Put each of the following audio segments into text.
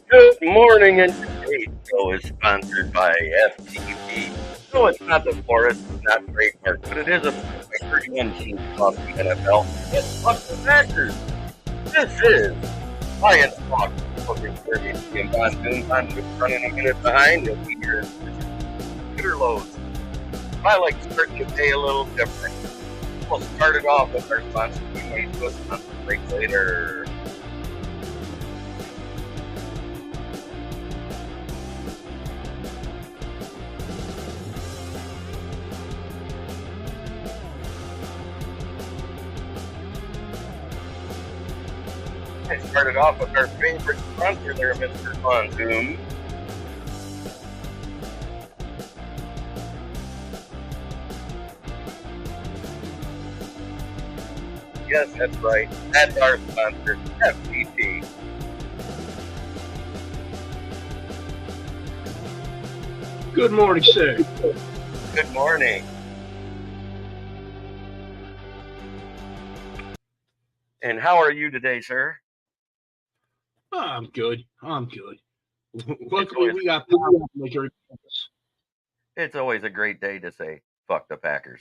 Good morning, and today's show is sponsored by FTV. No, it's not the Forest, it's not trademark, but it is a by 31 teams across the NFL. It's Buck the Packers. This is Lions Talk. Looking for me and Von Doom. Von Doom running a minute behind. You'll be here computer loads. I like starting the day a little different. We'll start it off with our sponsor, sponsor break later. I started off with our favorite sponsor there, Mr. Von Doom. Yes, that's right. That's our sponsor, FTT. Good morning, sir. Good morning. And how are you today, sir? I'm good. Luckily, we got power to make everything else. It's always a great day to say, fuck the Packers.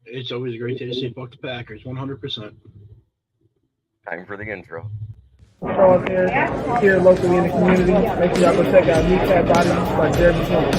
It's always a great day to say fuck the Packers, 100%. Time for the intro. Show us here locally in the community. Make sure y'all go check out Kneecap Bodies by Jeremy Jones.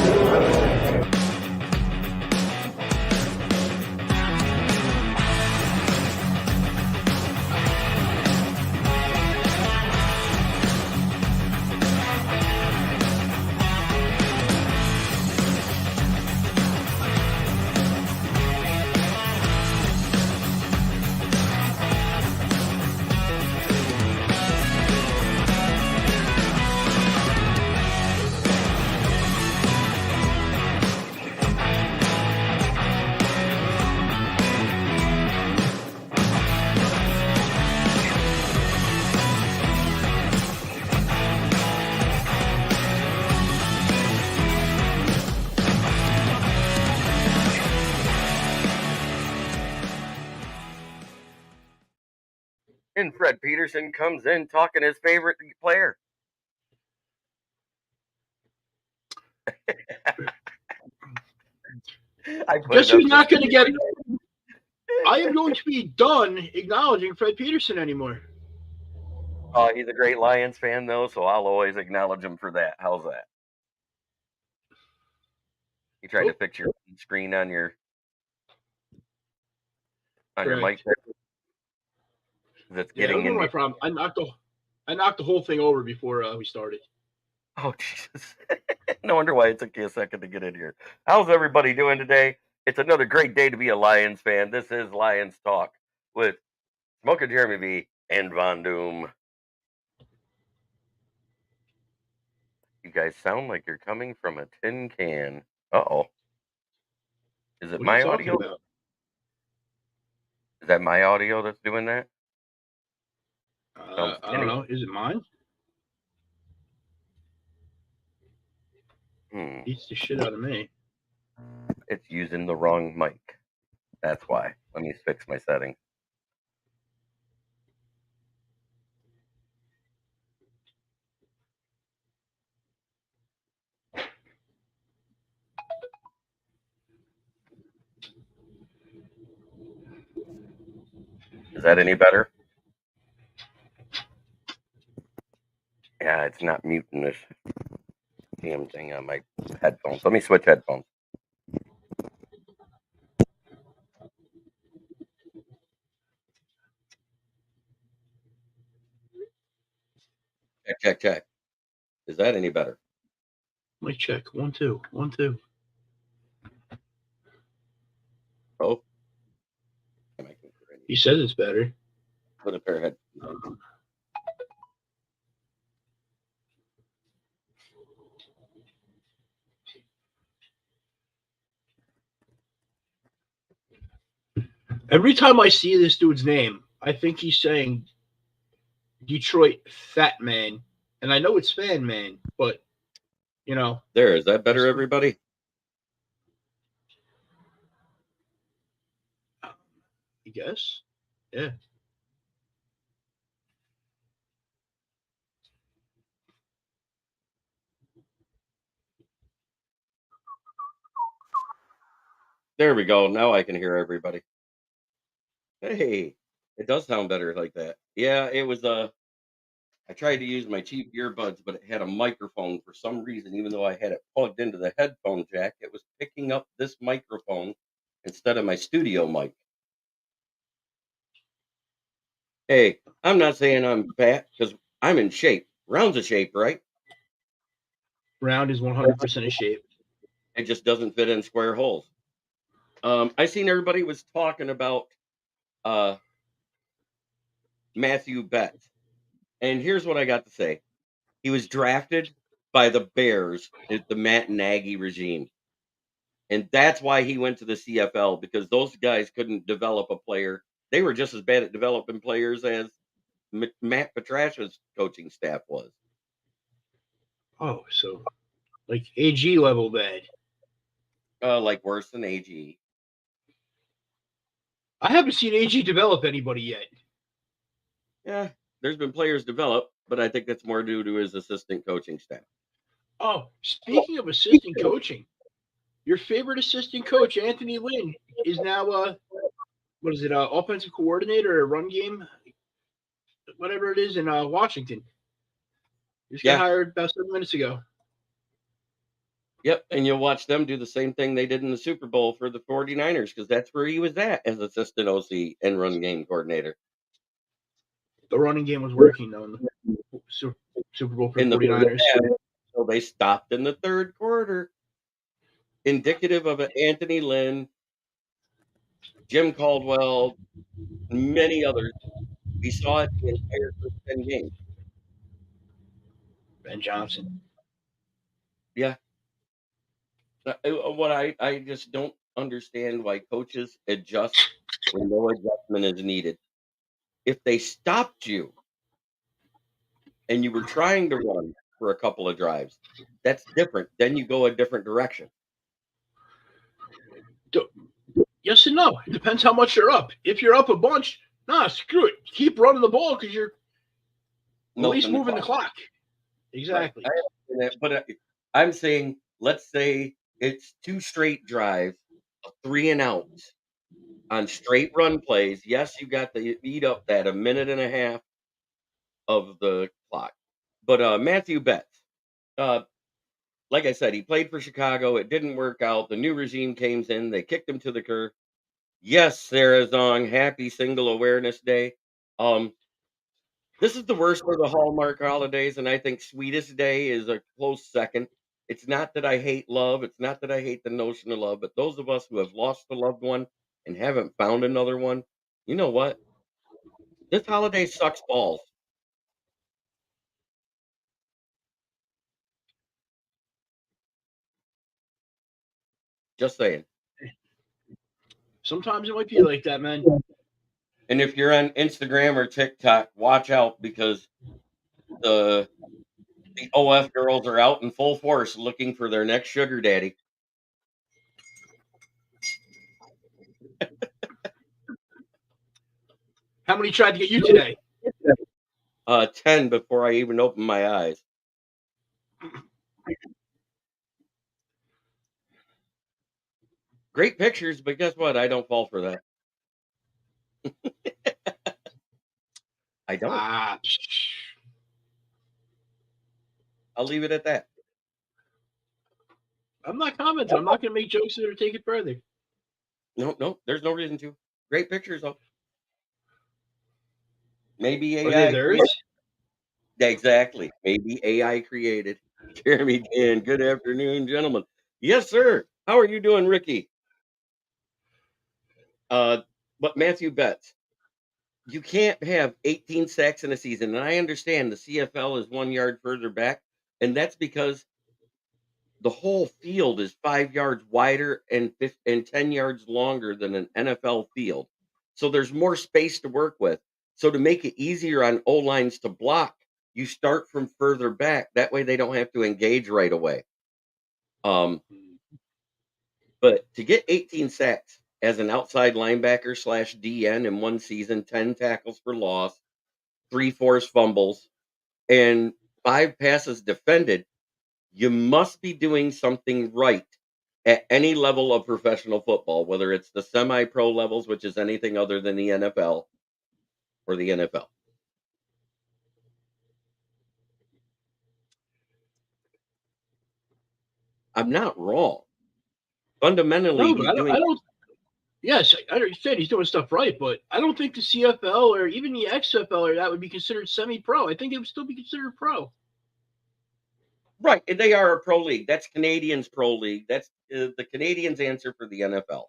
And Fred Peterson comes in talking his favorite player. Guess who's not going to get it? I am going to be done acknowledging Fred Peterson anymore. He's a great Lions fan, though, so I'll always acknowledge him for that. How's that? You tried to fix your screen on your mic there? That's getting in. My problem. I knocked the whole thing over before we started. Oh, Jesus. No wonder why it took you a second to get in here. How's everybody doing today? It's another great day to be a Lions fan. This is Lions Talk with Smokin, Jeremy V, and Von Doom. You guys sound like you're coming from a tin can. Uh-oh. Is it my audio? About? Is that my audio that's doing that? I don't know. Is it mine? Beats the shit out of me. It's using the wrong mic. That's why. Let me fix my settings. Is that any better? Yeah, it's not muting this damn thing on my headphones. Let me switch headphones. Check. Is that any better? Mic check. 1, 2. 1, 2. Oh. He says it's better. Put a pair of headphones on. Every time I see this dude's name, I think he's saying Detroit Fat Man. And I know it's Fan Man, but, you know. There, is that better, everybody? I guess. Yeah. There we go. Now I can hear everybody. Hey, it does sound better like that. Yeah, it was I tried to use my cheap earbuds, but it had a microphone for some reason, even though I had it plugged into the headphone jack, it was picking up this microphone instead of my studio mic. Hey, I'm not saying I'm fat because I'm in shape. Round's a shape, right? Round is 100% a shape. It just doesn't fit in square holes. I seen everybody was talking about uh, Matthew Betts, and here's what I got to say. He was drafted by the Bears, the Matt Nagy regime, and that's why he went to the CFL because those guys couldn't develop a player. They were just as bad at developing players as Matt Patricia's coaching staff was. Oh, so like AG level bad. Like worse than AG. I haven't seen AG develop anybody yet. Yeah, there's been players develop, but I think that's more due to his assistant coaching staff. Oh, speaking of assistant coaching, your favorite assistant coach, Anthony Lynn, is now what is it, offensive coordinator or run game, whatever it is in Washington. He just got hired about 7 minutes ago. Yep, and you'll watch them do the same thing they did in the Super Bowl for the 49ers because that's where he was at as assistant OC and run game coordinator. The running game was working though in the Super Bowl for the 49ers. So they stopped in the third quarter. Indicative of an Anthony Lynn, Jim Caldwell, many others. We saw it the entire first 10 games. Ben Johnson. Yeah. What I just don't understand why coaches adjust when no adjustment is needed. If they stopped you and you were trying to run for a couple of drives, that's different. Then you go a different direction. Yes and no. It depends how much you're up. If you're up a bunch, nah, screw it. Keep running the ball because you're at least moving the clock. Exactly. Right. But I'm saying, let's say it's 2 straight drives, a 3 and out on straight run plays. Yes, you got to eat up that a minute and a half of the clock. But Matthew Betts, like I said, he played for Chicago. It didn't work out. The new regime came in. They kicked him to the curb. Yes, Sarah Zong, happy Single Awareness Day. This is the worst of the Hallmark holidays, and I think Sweetest Day is a close second. It's not that I hate love. It's not that I hate the notion of love, but those of us who have lost a loved one and haven't found another one, you know what? This holiday sucks balls. Just saying. Sometimes it might be like that, man. And if you're on Instagram or TikTok, watch out because the OF girls are out in full force looking for their next sugar daddy. How many tried to get you today? 10 before I even opened my eyes. Great pictures, but guess what? I don't fall for that. I don't. I'll leave it at that. I'm not commenting. I'm not going to make jokes that are take it further. No, there's no reason to. Great pictures, though. Maybe Are AI. they theirs? Exactly. Maybe AI created. Jeremy Dan, good afternoon, gentlemen. Yes, sir. How are you doing, Ricky? But Matthew Betts, you can't have 18 sacks in a season. And I understand the CFL is 1 yard further back, and that's because the whole field is 5 yards wider and 10 yards longer than an NFL field. So there's more space to work with. So to make it easier on O lines to block, you start from further back. That way they don't have to engage right away. But to get 18 sacks as an outside linebacker / DN in one season, 10 tackles for loss, 3 forced fumbles, and 5 passes defended, you must be doing something right at any level of professional football, whether it's the semi-pro levels, which is anything other than the NFL or the NFL. I'm not wrong. Fundamentally, No, but he's doing I don't. Yes, I understand he's doing stuff right, but I don't think the CFL or even the XFL or that would be considered semi-pro. I think they would still be considered pro. right. And they are a pro league. That's Canadians' pro league. That's the Canadians' answer for the NFL.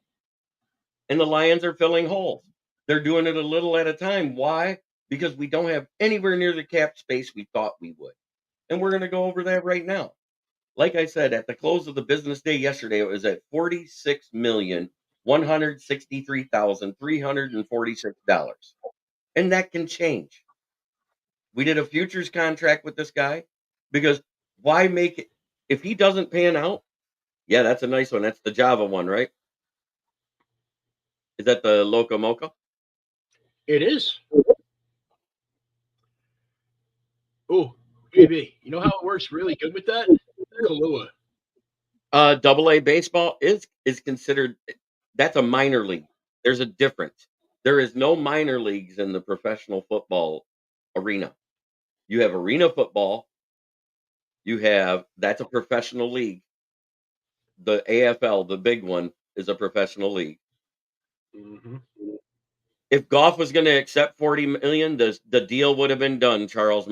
And the Lions are filling holes. They're doing it a little at a time. Why? Because we don't have anywhere near the cap space we thought we would. And we're going to go over that right now. Like I said, at the close of the business day yesterday, it was at $46,163,346. And that can change. We did a futures contract with this guy because why make it if he doesn't pan out? Yeah, that's a nice one. That's the Java one, right? Is that the Loco Moco? It is. Oh, JB, you know how it works really good with that? Kahlua. Double A baseball is considered that's a minor league. There's a difference. There is no minor leagues in the professional football arena. You have arena football. You have that's a professional league. The AFL, the big one, is a professional league. Mm-hmm. If golf was going to accept 40 million, the deal would have been done, Charles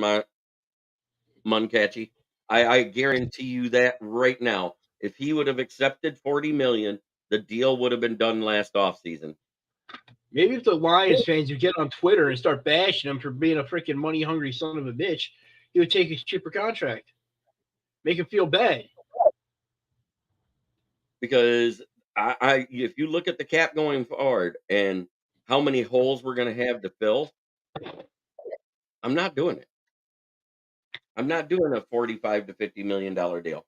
Muncachi. I guarantee you that right now. If he would have accepted 40 million, the deal would have been done last offseason. Maybe if the Lions fans would get on Twitter and start bashing him for being a freaking money hungry son of a bitch, he would take his cheaper contract. Make him feel bad. Because if you look at the cap going forward and how many holes we're going to have to fill, I'm not doing it. I'm not doing a 45 to $50 million deal.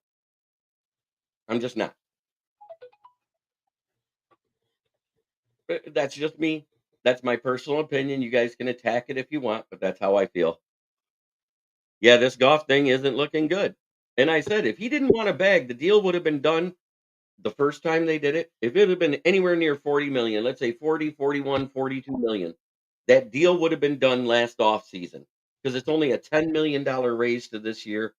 I'm just not. That's just me. That's my personal opinion. You guys can attack it if you want, but that's how I feel. Yeah, this golf thing isn't looking good. And I said, if he didn't want a bag, the deal would have been done the first time they did it. If it had been anywhere near 40 million, let's say 40, 41, 42 million, that deal would have been done last off season because it's only a $10 million raise to this year.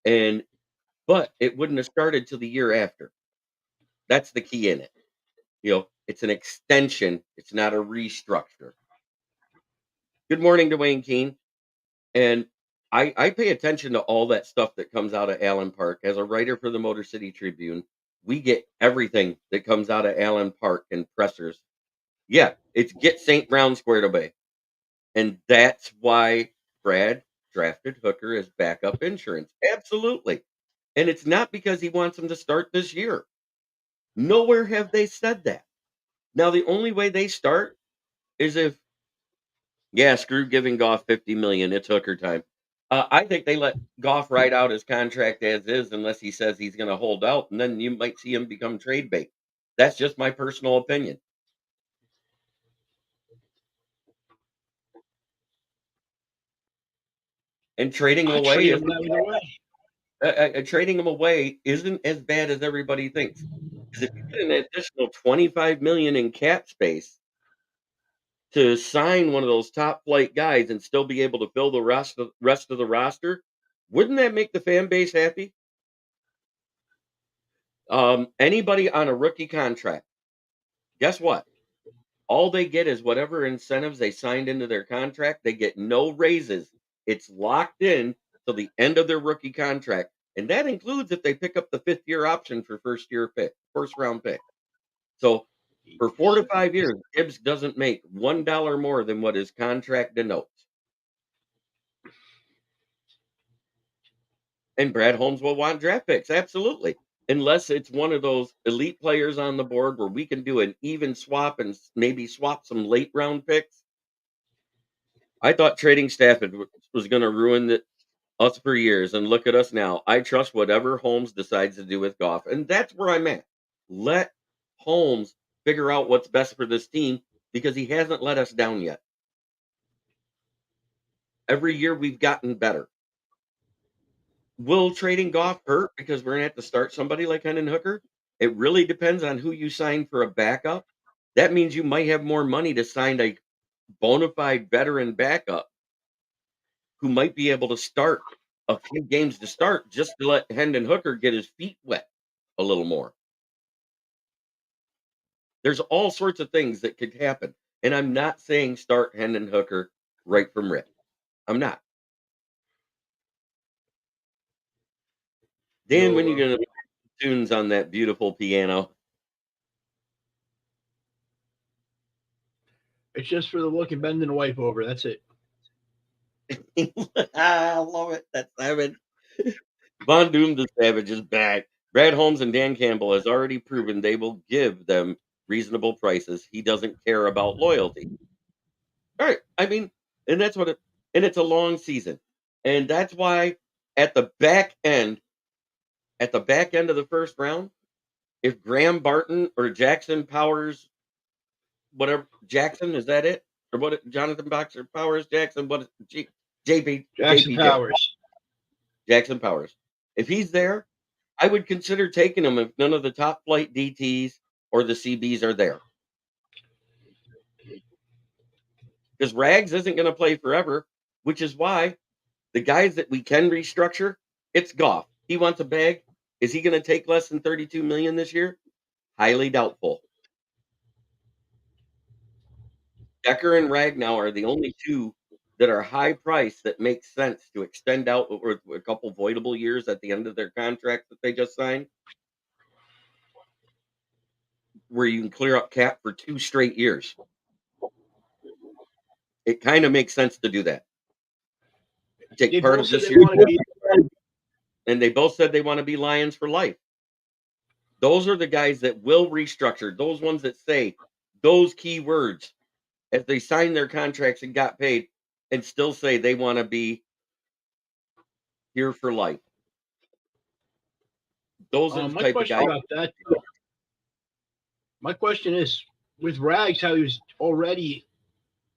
But it wouldn't have started till the year after. That's the key in it. It's an extension. It's not a restructure. Good morning, Dwayne Keene. And I pay attention to all that stuff that comes out of Allen Park. As a writer for the Motor City Tribune, we get everything that comes out of Allen Park and pressers. Yeah, it's get St. Brown squared away. And that's why Brad drafted Hooker as backup insurance. Absolutely. And it's not because he wants him to start this year. Nowhere have they said that. Now, the only way they start is if, yeah, screw giving Goff 50 million. It's Hooker time. I think they let Goff ride out his contract as is, unless he says he's going to hold out, and then you might see him become trade bait. That's just my personal opinion. And trading him away Trade him isn't either way. trading him away isn't as bad as everybody thinks. Because if you get an additional 25 million in cap space to sign one of those top flight guys and still be able to fill the rest of the roster, wouldn't that make the fan base happy? Anybody on a rookie contract, guess what? All they get is whatever incentives they signed into their contract. They get no raises. It's locked in till the end of their rookie contract. And that includes if they pick up the 5th-year option for first round pick. So for 4 to 5 years, Gibbs doesn't make $1 more than what his contract denotes. And Brad Holmes will want draft picks, absolutely. Unless it's one of those elite players on the board where we can do an even swap and maybe swap some late round picks. I thought trading Stafford was going to ruin us for years, and look at us now. I trust whatever Holmes decides to do with Goff, and that's where I'm at. Let Holmes figure out what's best for this team because he hasn't let us down yet. Every year we've gotten better. Will trading Goff hurt because we're going to have to start somebody like Hendon Hooker? It really depends on who you sign for a backup. That means you might have more money to sign a bona fide veteran backup who might be able to start a few games to start just to let Hendon Hooker get his feet wet a little more. There's all sorts of things that could happen. And I'm not saying start Hendon Hooker right from rip. I'm not. Dan, when you gonna put tunes on that beautiful piano? It's just for the look and bending the wipe over. That's it. I love it. That's Savage. Von Doom the Savage is back. Brad Holmes and Dan Campbell has already proven they will give them reasonable prices. He doesn't care about loyalty. All right. I mean, and that's what it and it's a long season. And that's why at the back end, of the first round, if Graham Barton or Jackson Powers, whatever Jackson, is that it? Or what Jonathan Boxer Powers Jackson, what is JP Jackson Powers. Jackson Powers. If he's there, I would consider taking him if none of the top flight DTs or the CBs are there. Because Rags isn't going to play forever, which is why the guys that we can restructure, it's Goff. He wants a bag. Is he going to take less than 32 million this year? Highly doubtful. Decker and Ragnow are the only two that are high price that makes sense to extend out over a couple voidable years at the end of their contract that they just signed, where you can clear up cap for 2 straight years. It kind of makes sense to do that. Take They part both of said this they year's, want to be. and they both said they want to be Lions for life. Those are the guys that will restructure. Those ones that say those key words as they signed their contracts and got paid, and still say they want to be here for life. Those are the My type of question guys. about that. My question is, with Rags, how he was already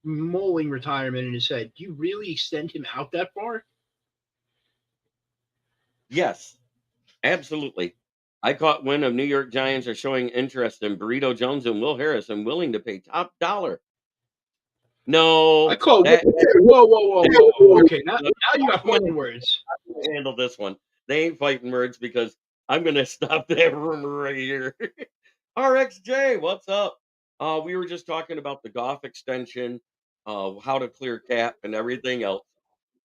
mulling retirement in his head, do you really extend him out that far? Yes, absolutely. I caught wind of New York Giants are showing interest in Burrito Jones and Will Harris and willing to pay top dollar. No, I call that whoa. Okay, now you got fighting words. handle this one. They ain't fighting words because I'm gonna stop that rumor right here. RXJ, what's up? We were just talking about the Goff extension, how to clear cap and everything else.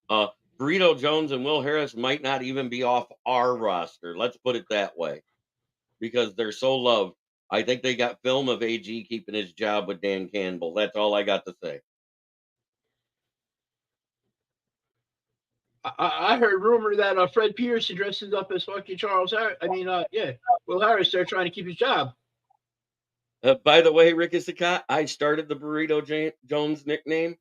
Uh, Burrito Jones and Will Harris might not even be off our roster. Let's put it that way, because they're so loved. I think they got film of AG keeping his job with Dan Campbell. That's all I got to say. I heard rumor that Fred Pearson dresses up as fucking Charles Harris. Will Harris. They're trying to keep his job. By the way, Ricky Sakat, I started the Burrito Jones nickname,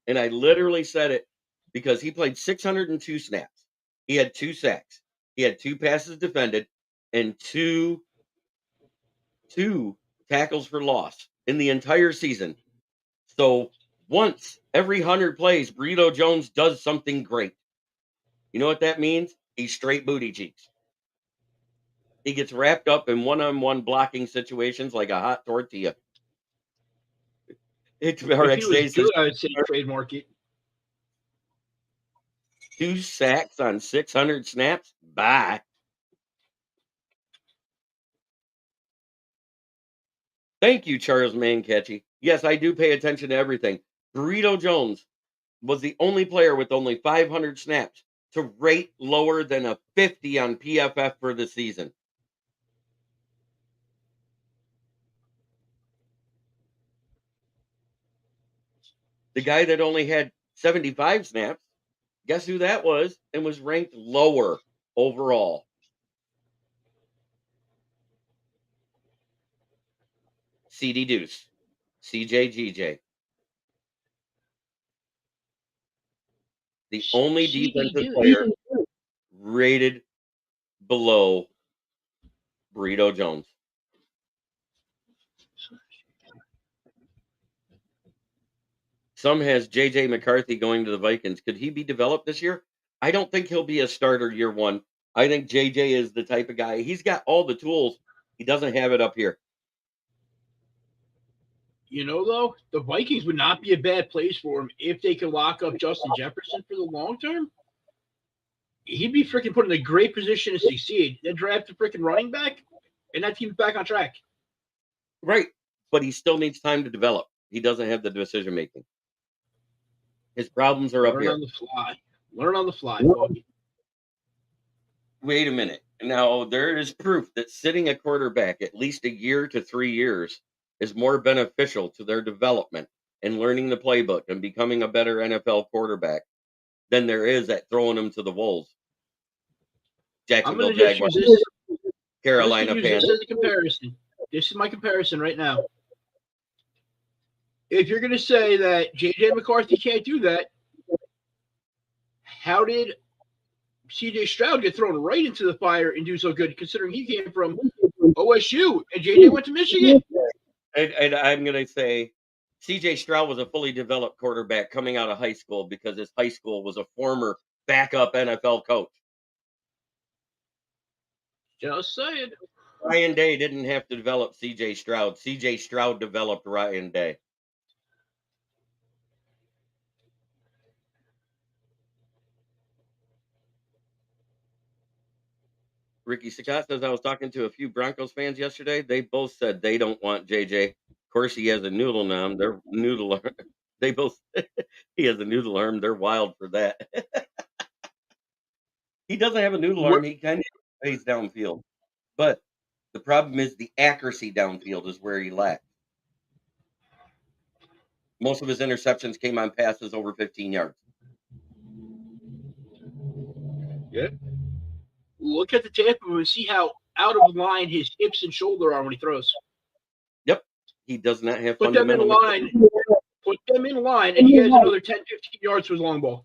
and I literally said it because he played 602 snaps. He had 2 sacks. He had 2 passes defended and two tackles for loss in the entire season. So once every 100 plays, Burrito Jones does something great. You know what that means? He's straight booty cheeks. He gets wrapped up in one-on-one blocking situations like a hot tortilla. If he was good, I would say trademark it. 2 sacks on 600 snaps? Bye. Thank you, Charles Mancatchy. Yes, I do pay attention to everything. Burrito Jones was the only player with only 500 snaps to rate lower than a 50 on PFF for the season. The guy that only had 75 snaps, guess who that was, and was ranked lower overall? CD Deuce, CJGJ. The only defensive player rated below Burrito Jones. Some has JJ McCarthy going to the Vikings. Could he be developed this year? I don't think he'll be a starter year one. I think JJ is the type of guy. He's got all the tools He doesn't have it up here. You know, though, the Vikings would not be a bad place for him if they could lock up Justin Jefferson for the long term. He'd be freaking put in a great position to succeed. Then draft a freaking running back, and that team's back on track. Right. But he still needs time to develop. He doesn't have the decision making. His problems are up Learn here. on the fly. Learn on the fly, Foggy. Wait a minute. Now, there is proof that sitting a quarterback at least a year to 3 years is more beneficial to their development and learning the playbook and becoming a better NFL quarterback than there is at throwing them to the Wolves, I'm Jacksonville going to just Jaguars, use this. Carolina Use Panthers. this as a comparison. This is my comparison right now. If you're going to say that J.J. McCarthy can't do that, how did C.J. Stroud get thrown right into the fire and do so good, considering he came from OSU and J.J. went to Michigan? And I'm going to say C.J. Stroud was a fully developed quarterback coming out of high school because his high school was a former backup NFL coach. Just saying. Ryan Day didn't have to develop C.J. Stroud. C.J. Stroud developed Ryan Day. Ricky Scott says, I was talking to a few Broncos fans yesterday. They both said they don't want JJ. Of course, he has a noodle arm. They're noodle arm. They both, he has a noodle arm. They're wild for that. He doesn't have a noodle arm. He kind of plays downfield. But the problem is the accuracy downfield is where he lacks. Most of his interceptions came on passes over 15 yards. Yeah. Look at the tape and see how out of line his hips and shoulder are when he throws. Yep. He does not have Put them in fundamental. line. Put them in line, and he has another 10, 15 yards for his long ball.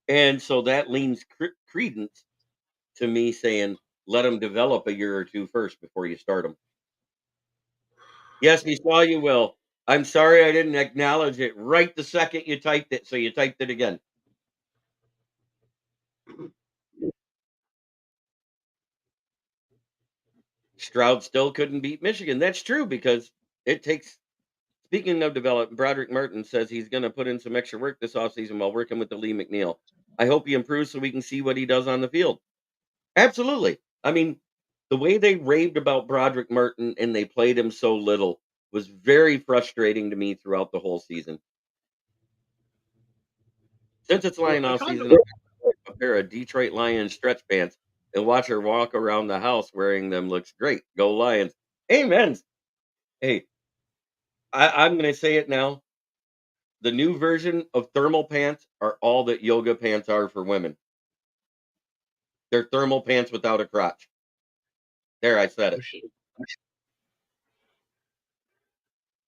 And so that leans credence to me saying, let him develop a year or two first before you start him. Yes, we saw you, Will. I'm sorry I didn't acknowledge it right the second you typed it, so you typed it again. Stroud still couldn't beat Michigan. That's true because it takes. Speaking of development, Broderick Martin says he's going to put in some extra work this offseason while working with the Lee McNeil. I hope he improves so we can see what he does on the field. Absolutely. I mean, the way they raved about Broderick Martin and they played him so little was very frustrating to me throughout the whole season. Since it's Lion off season, a pair of Detroit Lions stretch pants and watch her walk around the house wearing them looks great. Go Lions. Amen. Hey, I'm going to say it now. The new version of thermal pants are all that yoga pants are for women. They're thermal pants without a crotch. There, I said it.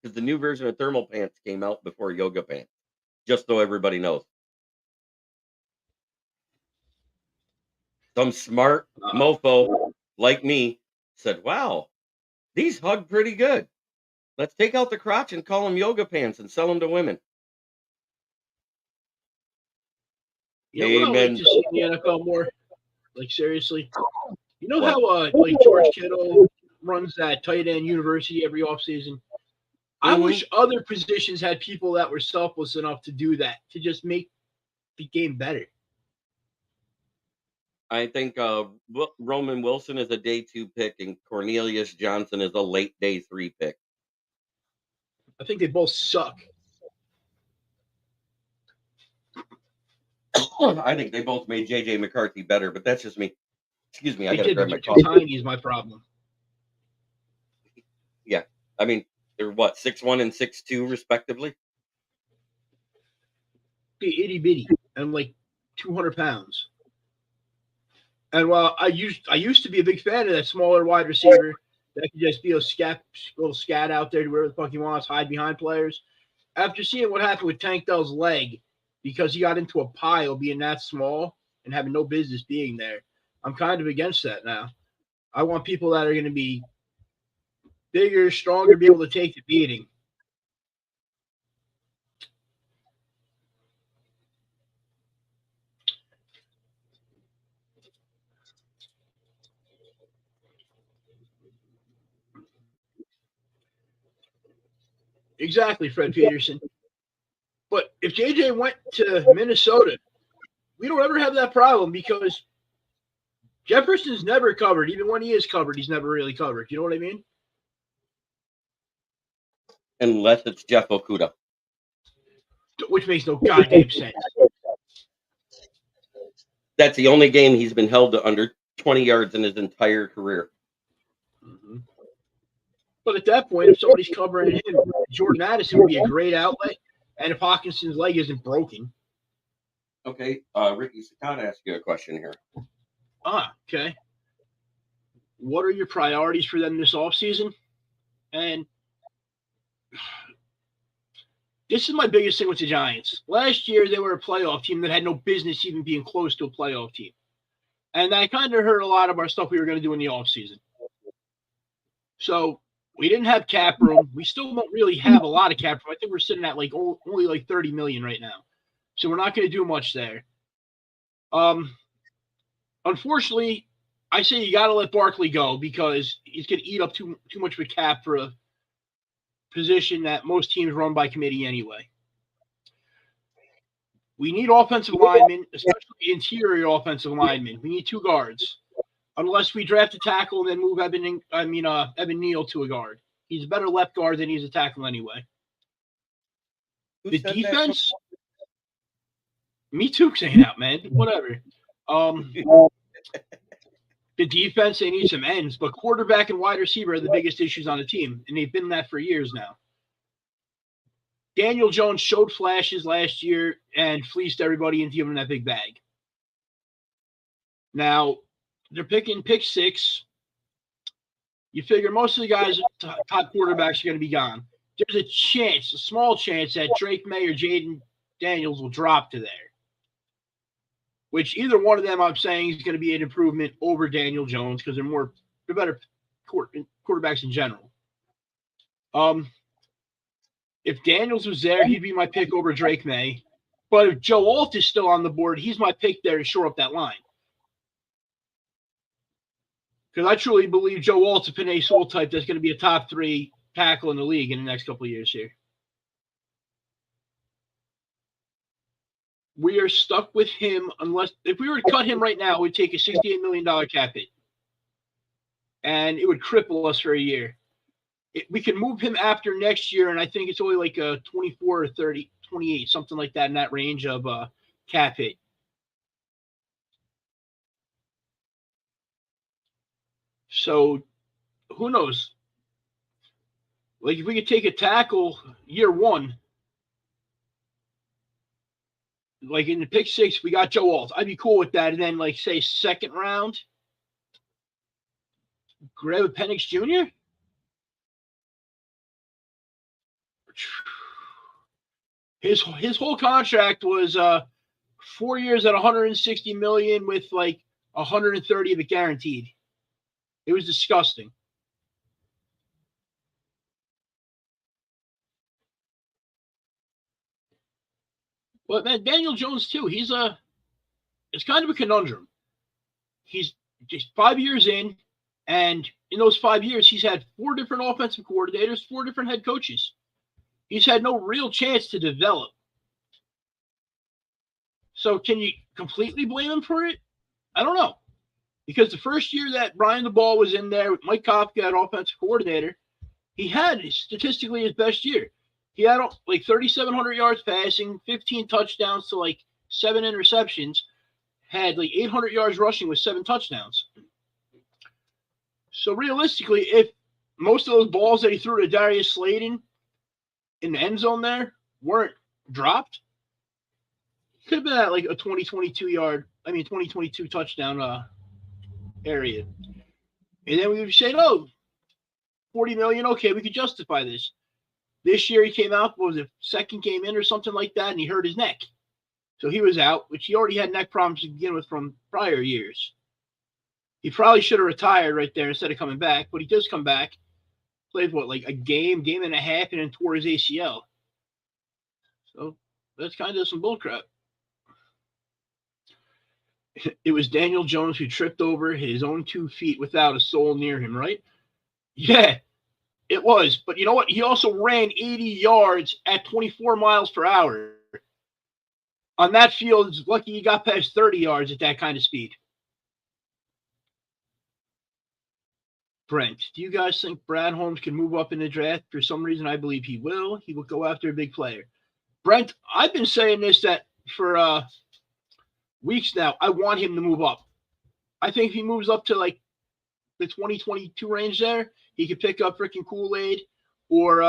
Because the new version of thermal pants came out before yoga pants. Just so everybody knows. Some smart mofo like me said, wow, these hug pretty good. Let's take out the crotch and call them yoga pants and sell them to women. You know what I like to see in the NFL more? Like, seriously? You know how, like, George Kittle runs that tight end university every offseason? I wish other positions had people that were selfless enough to do that, to just make the game better. I think Roman Wilson is a day 2 pick and Cornelius Johnson is a late day 3 pick. I think they both suck. I think they both made J.J. McCarthy better, but that's just me. Excuse me, I got to grab my coffee. Tiny is my problem. Yeah, I mean, they're what, 6'1" and 6'2", respectively? Itty bitty and like 200 pounds. And while I used to be a big fan of that smaller wide receiver that could just be a little scat out there to wherever the fuck he wants, hide behind players. After seeing what happened with Tank Dell's leg, because he got into a pile being that small and having no business being there, I'm kind of against that now. I want people that are going to be bigger, stronger, be able to take the beating. Exactly, Fred Peterson. But if JJ went to Minnesota, we don't ever have that problem because Jefferson's never covered. Even when he is covered, he's never really covered. You know what I mean? Unless it's Jeff Okuda. Which makes no goddamn sense. That's the only game he's been held to under 20 yards in his entire career. Mm-hmm. But at that point, if somebody's covering him, Jordan Addison would be a great outlet. And if Hawkinson's leg isn't broken. Okay, Ricky Sakata asked you a question here. Okay. What are your priorities for them this offseason? And this is my biggest thing with the Giants. Last year, they were a playoff team that had no business even being close to a playoff team. And that kind of hurt a lot of our stuff we were going to do in the offseason. So we didn't have cap room. We still don't really have a lot of cap room. I think we're sitting at only like $30 million right now. So we're not going to do much there. Unfortunately, I say you got to let Barkley go because he's going to eat up too much of a cap for a position that most teams run by committee anyway. We need offensive linemen, especially interior offensive linemen. We need 2 guards, unless we draft a tackle and then move Evan Neal to a guard. He's a better left guard than he's a tackle anyway. The defense, me too, saying that, man. Whatever. The defense, they need some ends, but quarterback and wide receiver are the biggest issues on the team, and they've been that for years now. Daniel Jones showed flashes last year and fleeced everybody into giving that big bag. Now, they're picking pick 6. You figure most of the guys, top quarterbacks, are going to be gone. There's a small chance that Drake May or Jaden Daniels will drop to there. Which either one of them, I'm saying, is going to be an improvement over Daniel Jones because they're better quarterbacks in general. If Daniels was there, he'd be my pick over Drake May. But if Joe Alt is still on the board, he's my pick there to shore up that line. Because I truly believe Joe Alt's a Penei Sewell type that's going to be a top 3 tackle in the league in the next couple of years here. We are stuck with him unless – if we were to cut him right now, it would take a $68 million cap hit. And it would cripple us for a year. We can move him after next year, and I think it's only like a 24 or 30, 28, something like that in that range of cap hit. So who knows? Like if we could take a tackle year 1, like in the pick 6, we got Joe Alt. I'd be cool with that. And then like say 2nd round, grab a Penix Jr. His whole contract was 4 years at $160 million with like 130 of it guaranteed. It was disgusting. But man, Daniel Jones too. It's kind of a conundrum. He's just 5 years in, and in those 5 years, he's had 4 different offensive coordinators, 4 different head coaches. He's had no real chance to develop. So can you completely blame him for it? I don't know. Because the first year that Brian DeBall was in there with Mike Kafka at offensive coordinator, he had statistically his best year. He had like 3,700 yards passing, 15 touchdowns to like 7 interceptions, had like 800 yards rushing with 7 touchdowns. So realistically, if most of those balls that he threw to Darius Slayton in the end zone there weren't dropped, he could have been at like a 2022 touchdown area. And then we would say, oh, $40 million, okay, we could justify this. This year he came out, what was it, 2nd game in or something like that, and he hurt his neck. So he was out, which he already had neck problems to begin with from prior years. He probably should have retired right there instead of coming back, but he does come back. Played, like a game and a half, and then tore his ACL. So that's kind of some bullcrap. It was Daniel Jones who tripped over his own 2 feet without a soul near him, right? Yeah. It was, but you know what? He also ran 80 yards at 24 miles per hour. On that field, it's lucky he got past 30 yards at that kind of speed. Brent, do you guys think Brad Holmes can move up in the draft? For some reason, I believe he will. He will go after a big player. Brent, I've been saying this that for weeks now. I want him to move up. I think if he moves up to like the 2022 range there, he could pick up freaking Kool-Aid or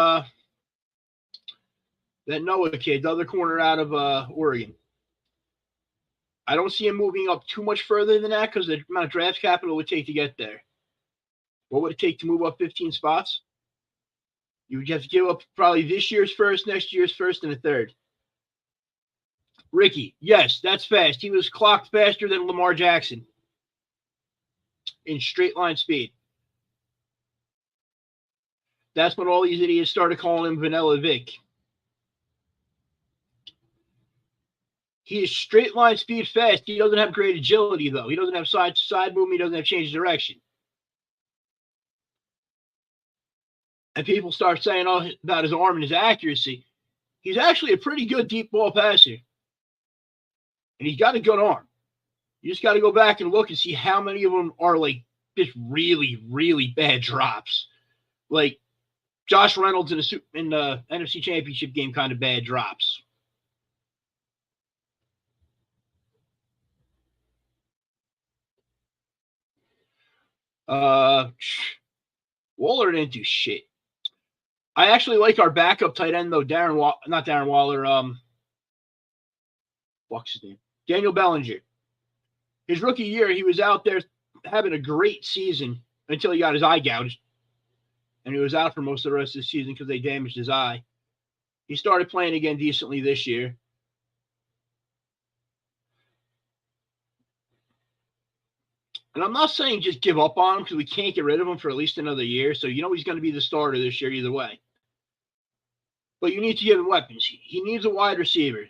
that Noah kid, the other corner out of Oregon. I don't see him moving up too much further than that because the amount of draft capital it would take to get there. What would it take to move up 15 spots? You would have to give up probably this year's first, next year's first, and a third. Ricky, yes, that's fast. He was clocked faster than Lamar Jackson in straight line speed. That's when all these idiots started calling him Vanilla Vic. He is straight line speed fast. He doesn't have great agility, though. He doesn't have side movement. He doesn't have change of direction. And people start saying all about his arm and his accuracy. He's actually a pretty good deep ball passer. And he's got a good arm. You just got to go back and look and see how many of them are like just really, really bad drops. Like Josh Reynolds in the NFC Championship game kind of bad drops. Waller didn't do shit. I actually like our backup tight end though, not Darren Waller. What's his name? Daniel Bellinger. His rookie year, he was out there having a great season until he got his eye gouged, and he was out for most of the rest of the season because they damaged his eye. He started playing again decently this year. And I'm not saying just give up on him because we can't get rid of him for at least another year. So you know he's going to be the starter this year either way. But you need to give him weapons. He needs a wide receiver.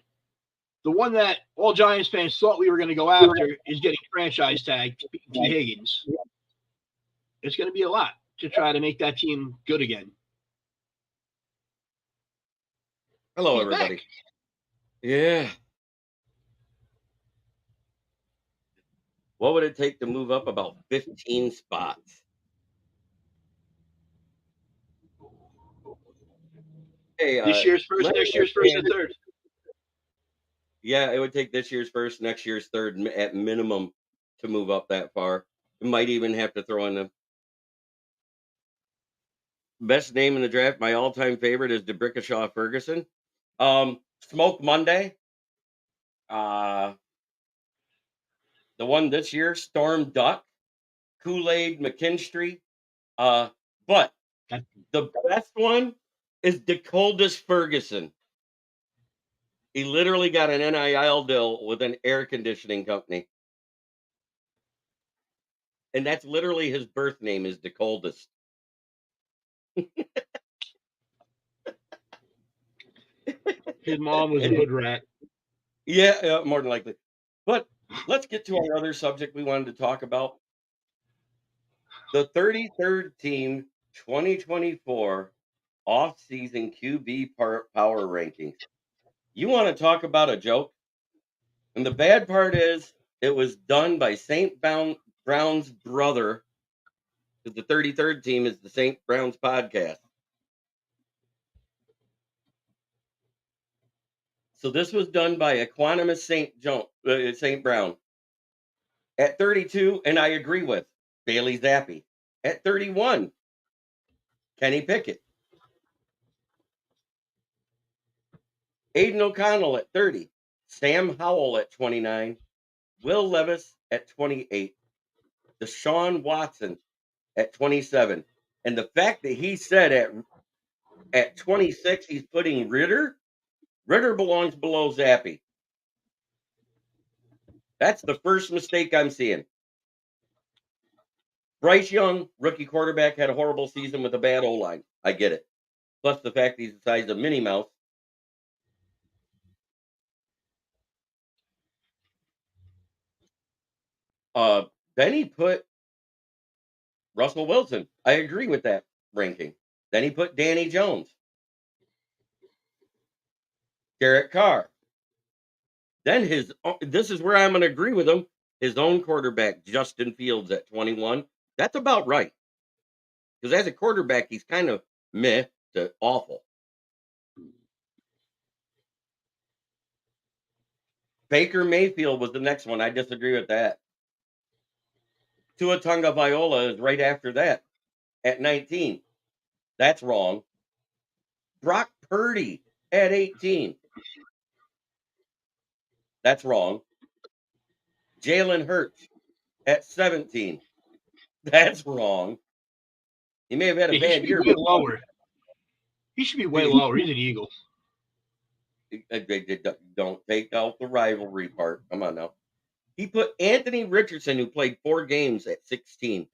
The one that all Giants fans thought we were going to go after is getting franchise tagged, T. Higgins. It's going to be a lot to try to make that team good again. Hello, everybody. Back. Yeah. What would it take to move up about 15 spots? Hey, this year's first, next year's first, and third. Yeah, it would take this year's first, next year's third at minimum to move up that far. You might even have to throw in the best name in the draft. My all-time favorite is DeBrickashaw Ferguson. Smoke Monday. The one this year, Storm Duck, Kool-Aid McKinstry. But the best one is DeColdest Ferguson. He literally got an NIL deal with an air conditioning company. And that's literally his birth name is DeColdest. His mom was a hood rat. Yeah, more than likely. But let's get to our other subject we wanted to talk about. The 33rd team 2024 off-season QB power rankings. You want to talk about a joke? And the bad part is it was done by St. Brown's brother, because the 33rd team is the St. Brown's podcast. So this was done by equanimous St. Brown. At 32, and I agree with Bailey Zappi. At 31, Kenny Pickett. Aiden O'Connell at 30. Sam Howell at 29. Will Levis at 28. Deshaun Watson at 27. And the fact that he said at 26 he's putting Ritter belongs below Zappi. That's the first mistake I'm seeing. Bryce Young, rookie quarterback, had a horrible season with a bad O-line. I get it. Plus the fact he's the size of Minnie Mouse. Then he put Russell Wilson. I agree with that ranking. Then he put Danny Jones, Derek Carr. Then this is where I'm going to agree with him. His own quarterback, Justin Fields, at 21. That's about right. Because as a quarterback, he's kind of meh to awful. Baker Mayfield was the next one. I disagree with that. Tua Tagovailoa is right after that at 19. That's wrong. Brock Purdy at 18. That's wrong. Jalen Hurts at 17. That's wrong. He may have had a bad year. Way lower. He should be way lower. He's an Eagle. Don't take out the rivalry part. Come on now. He put Anthony Richardson, who played 4 games, at 16.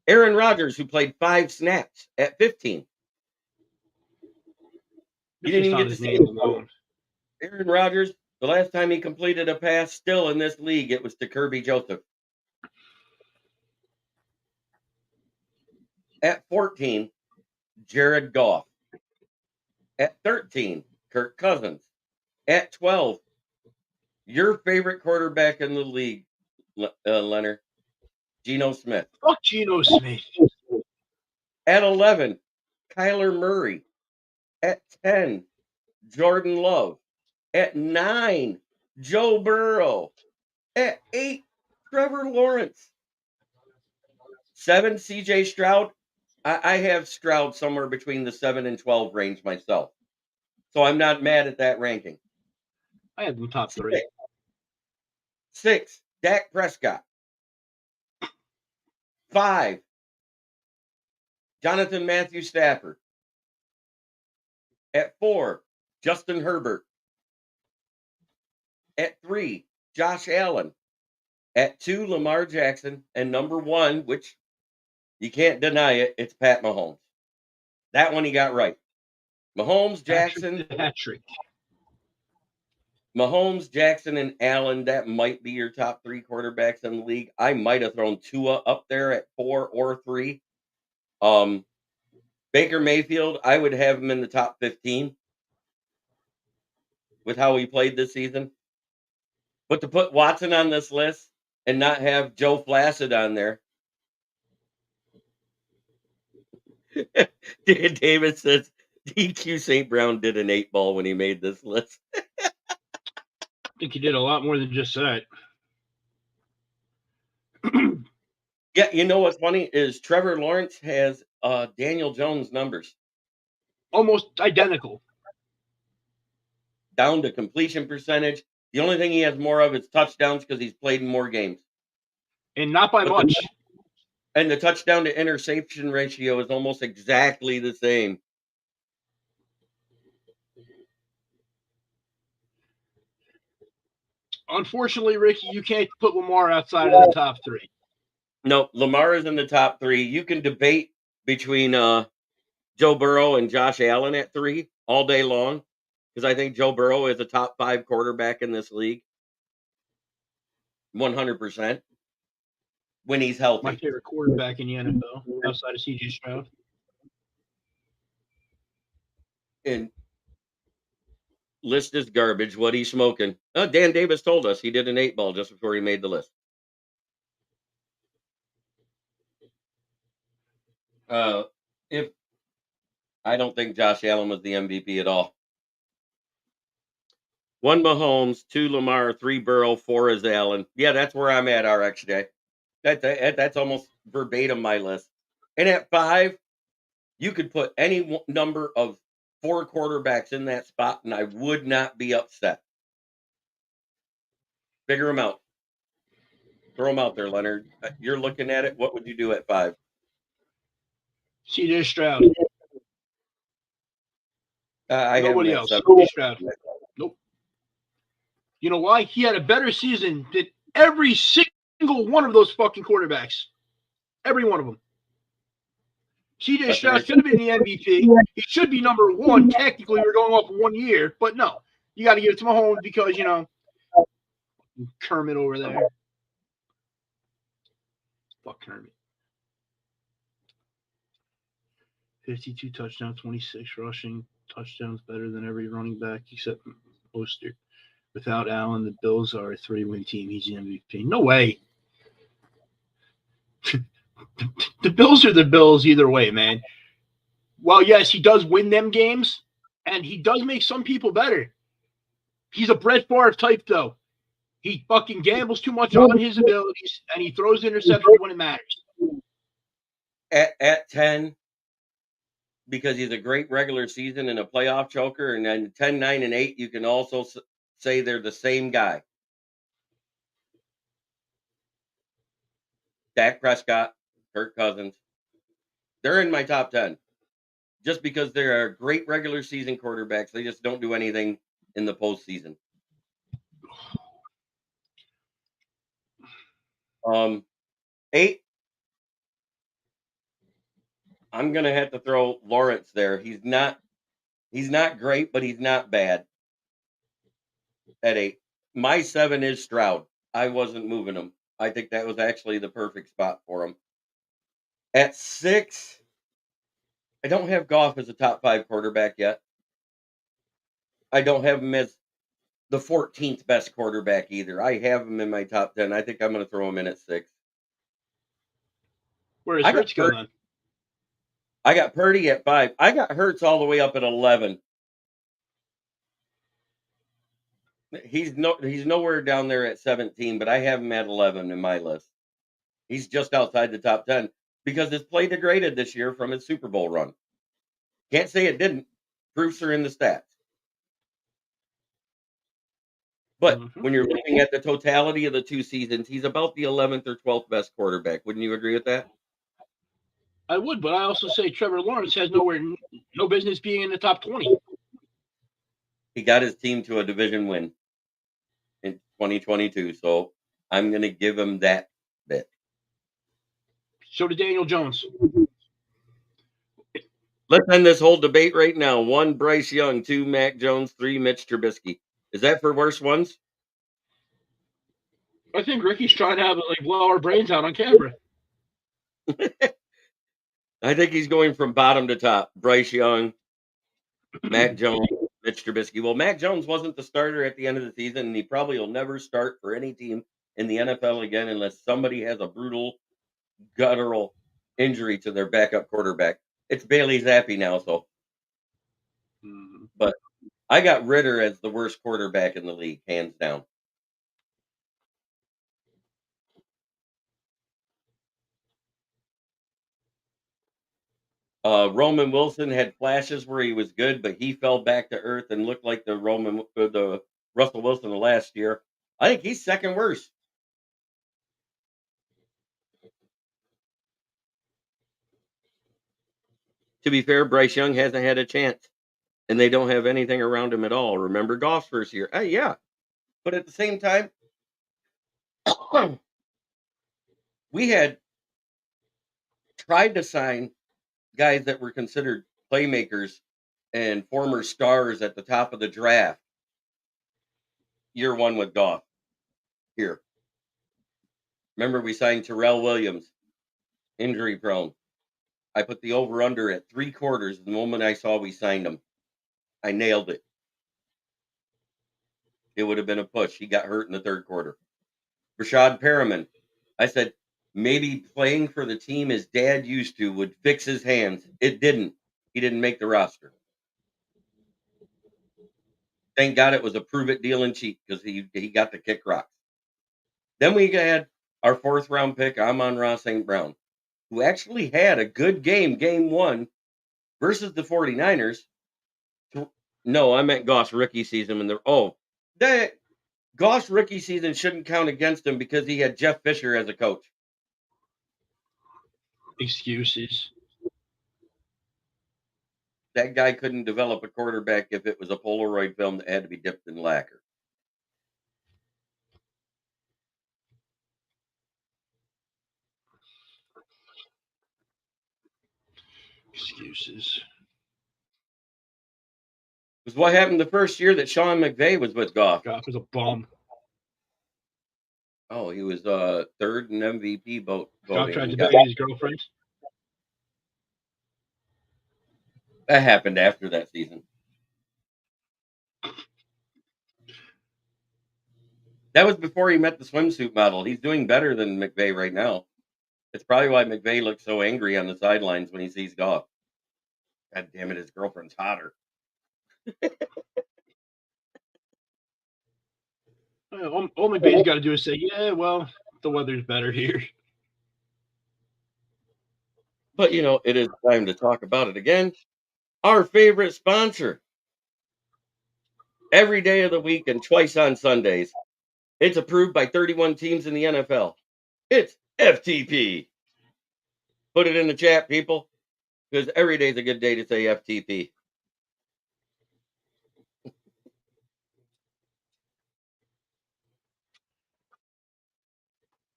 Aaron Rodgers, who played 5 snaps, at 15. You didn't even get to see him. Aaron Rodgers, the last time he completed a pass still in this league, it was to Kirby Joseph. At 14, Jared Goff. At 13, Kirk Cousins. At 12, your favorite quarterback in the league, Leonard, Geno Smith. Fuck Geno Smith. At 11, Kyler Murray. At 10, Jordan Love. At 9, Joe Burrow. At 8, Trevor Lawrence. 7, CJ Stroud. I have Stroud somewhere between the 7 and 12 range myself. So I'm not mad at that ranking. I have them top 3. 6, Dak Prescott. 5, Jonathan Matthew Stafford. At 4, Justin Herbert. At 3, Josh Allen. At 2, Lamar Jackson. And number 1, which you can't deny it, it's Pat Mahomes. That one he got right. Mahomes, Jackson. Patrick. Mahomes, Jackson, and Allen, that might be your top 3 quarterbacks in the league. I might have thrown Tua up there at 4 or 3. Baker Mayfield, I would have him in the top 15 with how he played this season. But to put Watson on this list and not have Joe Flacid on there. David says DQ St. Brown did an 8-ball when he made this list. I think he did a lot more than just that. Yeah, you know what's funny is Trevor Lawrence has Daniel Jones numbers. Almost identical. Down to completion percentage. The only thing he has more of is touchdowns because he's played in more games. And not by much. And the touchdown to interception ratio is almost exactly the same. Unfortunately, Ricky, you can't put Lamar outside of the top 3. No, Lamar is in the top 3. You can debate between Joe Burrow and Josh Allen at 3 all day long because I think Joe Burrow is a top 5 quarterback in this league. 100%. When he's healthy. My favorite quarterback in the NFL outside of CJ Stroud. And list is garbage. What he's smoking. Dan Davis told us he did an 8-ball just before he made the list. If I don't think Josh Allen was the MVP at all. 1 Mahomes, 2 Lamar, 3 Burrow, 4 is Allen. Yeah, that's where I'm at, RXJ. That's almost verbatim my list. And at 5, you could put any number of 4 quarterbacks in that spot, and I would not be upset. Figure them out. Throw them out there, Leonard. You're looking at it. What would you do at 5? CJ Stroud. Nobody else. CJ Stroud. Nope. You know why? He had a better season than every single one of those fucking quarterbacks. Every one of them. CJ Stroud should have been the MVP. He should be number 1. Technically, we're going off 1 year, but no. You got to give it to Mahomes because, Kermit over there. Fuck Hermit. 52 touchdowns, 26 rushing touchdowns, better than every running back except Mostert. Without Allen, the Bills are a 3-win team. He's the MVP. No way. The Bills are the Bills either way, man. Well, yes, he does win them games, and he does make some people better. He's a Brett Favre type, though. He fucking gambles too much on his abilities, and he throws interceptions when it matters. At 10, because he's a great regular season and a playoff choker, and then 10, 9, and 8, you can also say they're the same guy. Dak Prescott, Kirk Cousins. They're in my top 10 just because they're great regular season quarterbacks. They just don't do anything in the postseason. 8, I'm going to have to throw Lawrence there. He's not great, but he's not bad at 8. My 7 is Stroud. I wasn't moving him. I think that was actually the perfect spot for him. At 6, I don't have Goff as a top 5 quarterback yet. I don't have him as the 14th best quarterback either. I have him in my top 10. I think I'm going to throw him in at 6. Where does Hurts go then? I got Purdy at 5. I got Hurts all the way up at 11. He's nowhere down there at 17, but I have him at 11 in my list. He's just outside the top 10 because his play degraded this year from his Super Bowl run. Can't say it didn't. Proofs are in the stats. But when you're looking at the totality of the 2 seasons, he's about the 11th or 12th best quarterback. Wouldn't you agree with that? I would, but I also say Trevor Lawrence has no business being in the top 20. He got his team to a division win in 2022, so I'm going to give him that bit. So did Daniel Jones. Let's end this whole debate right now. 1, Bryce Young. 2, Mac Jones. 3, Mitch Trubisky. Is that for worse ones? I think Ricky's trying to blow our brains out on camera. I think he's going from bottom to top. Bryce Young, Mac Jones, Mitch Trubisky. Well, Mac Jones wasn't the starter at the end of the season, and he probably will never start for any team in the NFL again unless somebody has a brutal, guttural injury to their backup quarterback. It's Bailey Zappi now, so. But I got Ritter as the worst quarterback in the league, hands down. Roman Wilson had flashes where he was good, but he fell back to earth and looked like the Russell Wilson of last year. I think he's second worst. To be fair, Bryce Young hasn't had a chance, and they don't have anything around him at all. Remember Goff's first year? Yeah. But at the same time, we had tried to sign guys that were considered playmakers and former stars at the top of the draft. Year 1 with Goff. Here. Remember, we signed Terrell Williams, injury prone. I put the over-under at 3/4 the moment I saw we signed him. I nailed it. It would have been a push. He got hurt in the 3rd quarter. Rashad Perriman. I said, maybe playing for the team his dad used to would fix his hands. It didn't. He didn't make the roster. Thank God it was a prove-it deal and cheat because he got to kick rocks. Then we had our 4th-round pick, Amon-Ra St. Brown, who actually had a good game 1, versus the 49ers. No, I meant Goff's rookie season. Goff's rookie season shouldn't count against him because he had Jeff Fisher as a coach. Excuses. That guy couldn't develop a quarterback if it was a Polaroid film that had to be dipped in lacquer. Excuses. Because what happened the first year that Sean McVay was with Goff? Goff was a bum. Oh, he was third in MVP Goff voting. tried He to got, bang his girlfriend. that happened after that season. That was before he met the swimsuit model. He's doing better than McVay right now. It's probably why McVay looks so angry on the sidelines when he sees Goff. God damn it, his girlfriend's hotter. All McVay's got to do is say, "Yeah, well, the weather's better here." But it is time to talk about it again. Our favorite sponsor. Every day of the week and twice on Sundays. It's approved by 31 teams in the NFL. It's FTP. Put it in the chat, people, because every day is a good day to say FTP.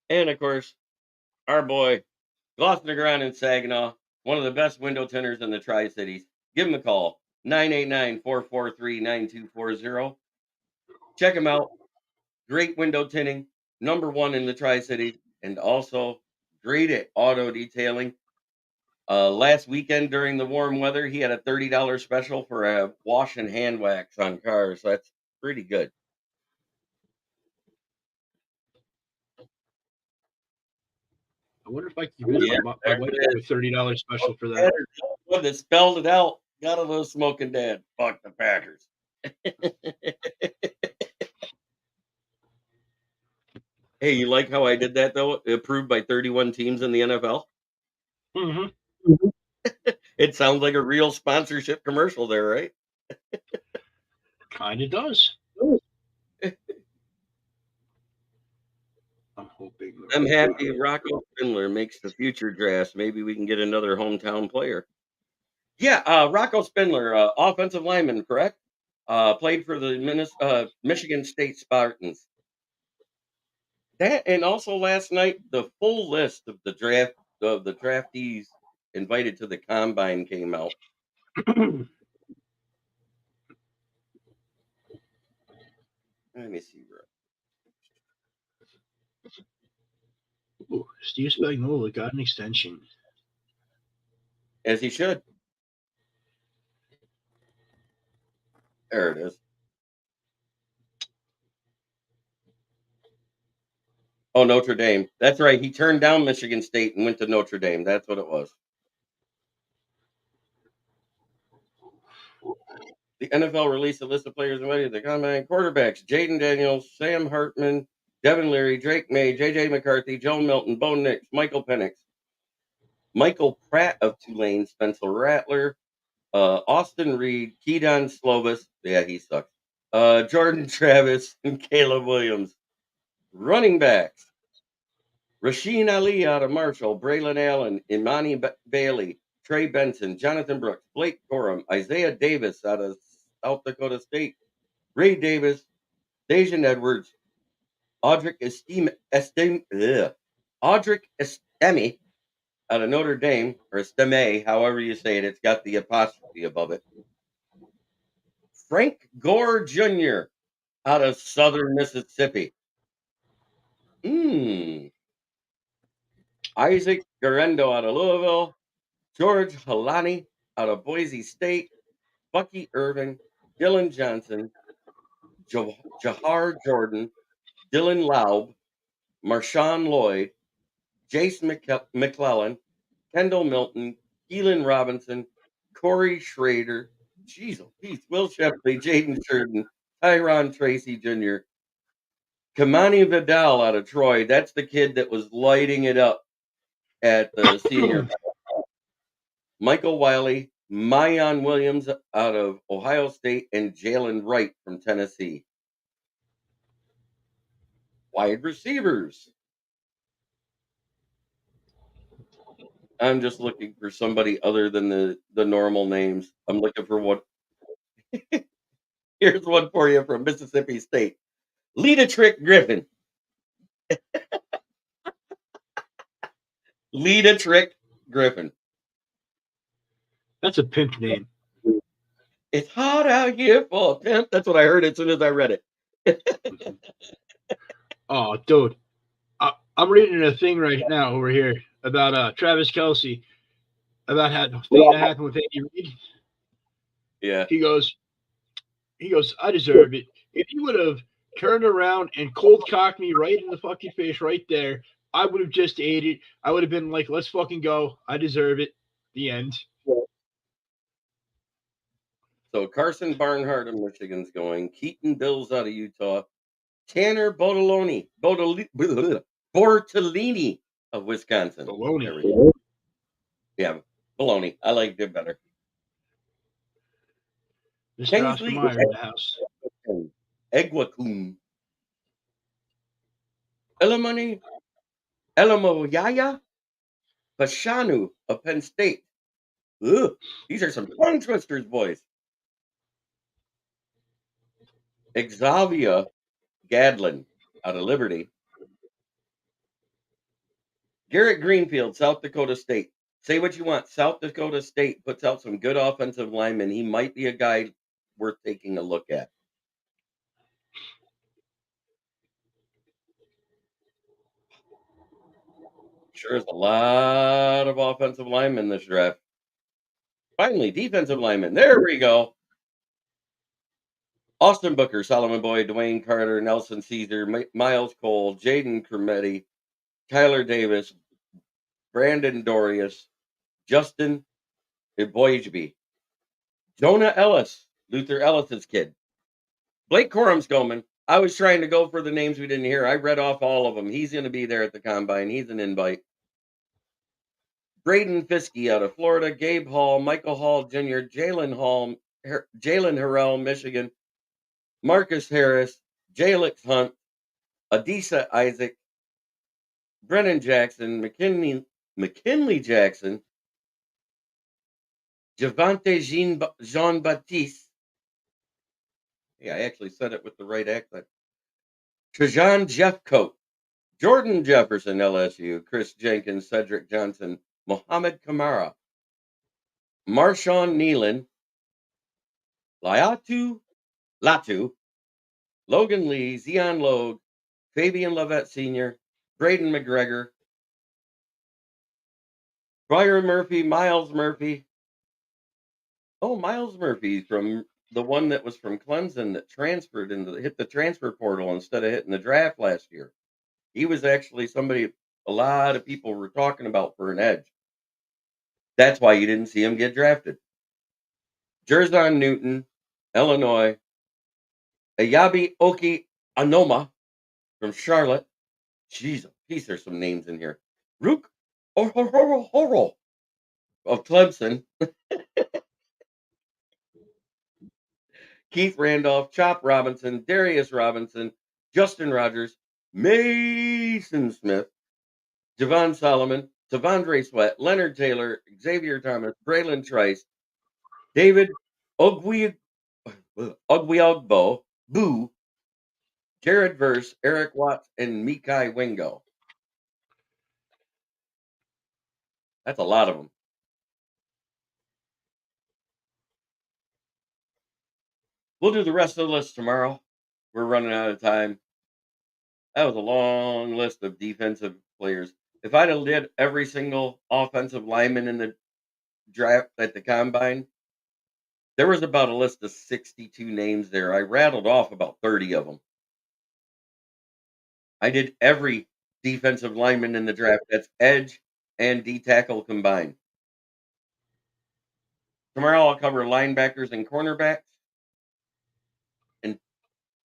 And of course, our boy, Glossner in Saginaw, one of the best window tinters in the Tri Cities. Give him a call, 989-443-9240. Check him out. Great window tinting, #1 in the Tri Cities, and also great at auto detailing. Last weekend during the warm weather, he had a $30 special for a wash and hand wax on cars. That's pretty good. I wonder if I can convince my wife to do a $30 special for that. One that spelled it out. Got a little smoking dad. Fuck the Packers. Hey, you like how I did that though? Approved by 31 teams in the NFL. Mm-hmm. It sounds like a real sponsorship commercial there, right? Kind of does. I'm hoping. I'm happy Rocco Spindler makes the future drafts. Maybe we can get another hometown player. Yeah, Rocco Spindler, offensive lineman, correct? Played for the Michigan State Spartans. That, and also last night, the full list of the draftees invited to the combine came out. Let me see, bro. Ooh, Steve Spagnuolo got an extension. As he should. There it is. Oh, Notre Dame. That's right. He turned down Michigan State and went to Notre Dame. That's what it was. The NFL released a list of players invited to the combine. Quarterbacks: Jaden Daniels, Sam Hartman, Devin Leary, Drake May, J.J. McCarthy, Joe Milton, Bo Nix, Michael Penix, Michael Pratt of Tulane, Spencer Rattler, Austin Reed, Keaton Slovis. Yeah, he sucks. Jordan Travis and Caleb Williams. Running backs: Rasheen Ali out of Marshall, Braylon Allen, Imani Bailey, Trey Benson, Jonathan Brooks, Blake Corum, Isaiah Davis out of South Dakota State, Ray Davis, Dejan Edwards, Audric Estemi out of Notre Dame, or Esteme, however you say it. It's got the apostrophe above it. Frank Gore Jr. out of Southern Mississippi. Isaac Garendo out of Louisville. George Halani out of Boise State. Bucky Irving, Dylan Johnson, Jahar Jordan, Dylan Laub, Marshawn Lloyd, Jace McClellan, Kendall Milton, Keelan Robinson, Corey Schrader, Will Shepley, Jaden Sheridan, Tyron Tracy Jr., Kamani Vidal out of Troy. That's the kid that was lighting it up at the senior. Michael Wiley, Mayan Williams out of Ohio State, and Jalen Wright from Tennessee. Wide receivers. I'm just looking for somebody other than the normal names. I'm looking for what. Here's one for you from Mississippi State. Lita Trick Griffin. Lita Trick Griffin. That's a pimp name. It's hot out here for a pimp. That's what I heard as soon as I read it. Oh, dude. I'm reading a thing right now over here about Travis Kelsey, about the thing that happened with Andy Reid. Yeah. He goes, I deserve it. If he would have turned around and cold cocked me right in the fucking face right there, I would have just ate it. I would have been like, let's fucking go. I deserve it. The end. So Carson Barnhart of Michigan's going. Keaton Bills out of Utah. Tanner Bortolini of Wisconsin. Baloney. There we go. Yeah, baloney. I liked it better. Mr. Oscar Meyer in the house. Egwakun. Elamani Elamoyaya Pashanu of Penn State. Ugh, these are some tongue twisters, boys. Xavier Gadlin out of Liberty. Garrett Greenfield, South Dakota State. Say what you want. South Dakota State puts out some good offensive linemen. He might be a guy worth taking a look at. Sure is a lot of offensive linemen this draft. Finally, defensive linemen. There we go. Austin Booker, Solomon Boyd, Dwayne Carter, Nelson Caesar, Miles Cole, Jaden Crometti, Tyler Davis, Brandon Dorius, Justin Iboyejby, Jonah Ellis, Luther Ellis's kid, Blake Corum's going. I was trying to go for the names we didn't hear. I read off all of them. He's going to be there at the combine. He's an invite. Braden Fiskey out of Florida, Gabe Hall, Michael Hall Jr., Jalen Harrell, Michigan, Marcus Harris, Jalix Hunt, Adisa Isaac, Brennan Jackson, McKinley Jackson, Javante Jean-Baptiste. Yeah, I actually said it with the right accent. Trajan Jeffcoat, Jordan Jefferson, LSU, Chris Jenkins, Cedric Johnson, Mohamed Kamara, Marshawn Nealon, Latu, Logan Lee, Zion Logue, Fabian Lovett Sr., Braden McGregor, Brian Murphy, Miles Murphy. Oh, Miles Murphy from the one that was from Clemson that transferred and hit the transfer portal instead of hitting the draft last year. He was actually somebody a lot of people were talking about for an edge. That's why you didn't see him get drafted. Jerzon Newton, Illinois. Ayabi Oki Anoma from Charlotte. Jeez, geez, there's some names in here. Rook Horo of Clemson. Keith Randolph, Chop Robinson, Darius Robinson, Justin Rogers, Mason Smith, Javon Solomon, Savondre Sweat, Leonard Taylor, Xavier Thomas, Braylon Trice, David Ogwiogbo, Boo, Jared Verse, Eric Watts, and Mikai Wingo. That's a lot of them. We'll do the rest of the list tomorrow. We're running out of time. That was a long list of defensive players. If I'd have did every single offensive lineman in the draft at the combine, there was about a list of 62 names there. I rattled off about 30 of them. I did every defensive lineman in the draft. That's edge and D tackle combined. Tomorrow I'll cover linebackers and cornerbacks.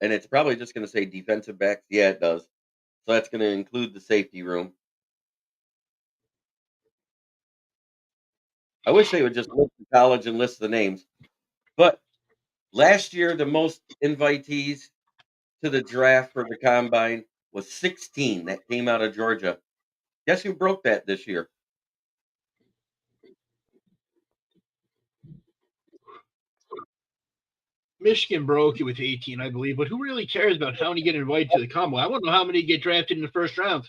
And it's probably just going to say defensive backs. Yeah, it does. So that's going to include the safety room. I wish they would just list the college and list the names. But last year, the most invitees to the draft for the combine was 16 that came out of Georgia. Guess who broke that this year? Michigan broke it with 18, I believe. But who really cares about how many get invited to the combine? I want to know how many get drafted in the first round.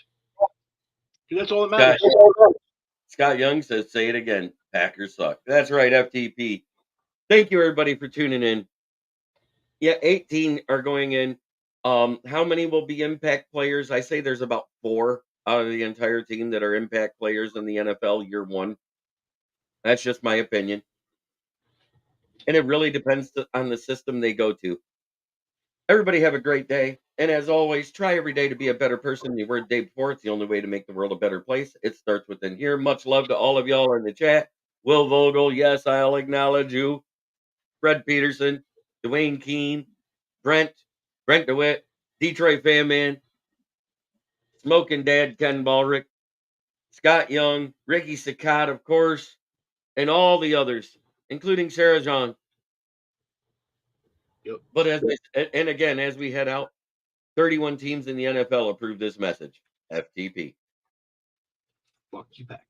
Because that's all that matters. Scott Young says, say it again. Packers suck. That's right, FTP. Thank you, everybody, for tuning in. Yeah, 18 are going in. How many will be impact players? I say there's about 4 out of the entire team that are impact players in the NFL year one. That's just my opinion. And it really depends on the system they go to. Everybody have a great day. And as always, try every day to be a better person than you were the day before. It's the only way to make the world a better place. It starts within here. Much love to all of y'all in the chat. Will Vogel, yes, I'll acknowledge you. Fred Peterson, Dwayne Keene, Brent DeWitt, Detroit Fan Man, Smokin Dad Ken Ballrick, Scott Young, Ricky Sakat, of course, and all the others, including Sarah John. Yep. But and again, as we head out, 31 teams in the NFL approved this message. FTP. Fuck you, Packers.